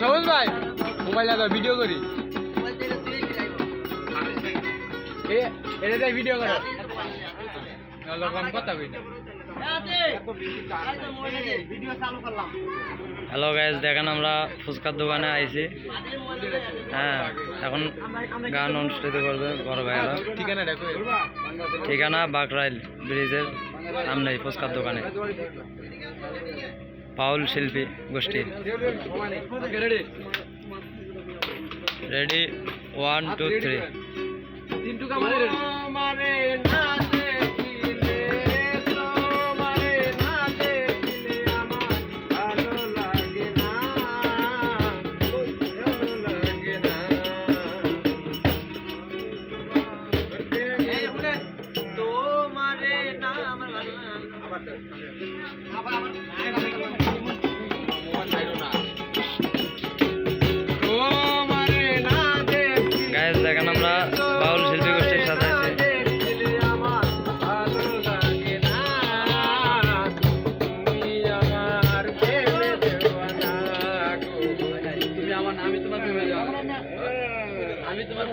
সবুজ ভাই মোবাইল দাও ভিডিও করি এটা ভিডিও করো কম কথা কই না হ্যালো গাইস, দেখেন আমরা ফুচকার দোকানে আইছি। হ্যাঁ, এখন গান অনুষ্ঠিত করবে বড় ভাইরা। ঠিকানা বাগরাইল ব্রিজের সামনে ফুচকার দোকানে, পাউল শিল্পী গোষ্ঠী। রেডি 1 2 3। গাইস দেখেন আমরা বাউল শিল্পী গোষ্ঠীর সাথে আছি। আমি তোমার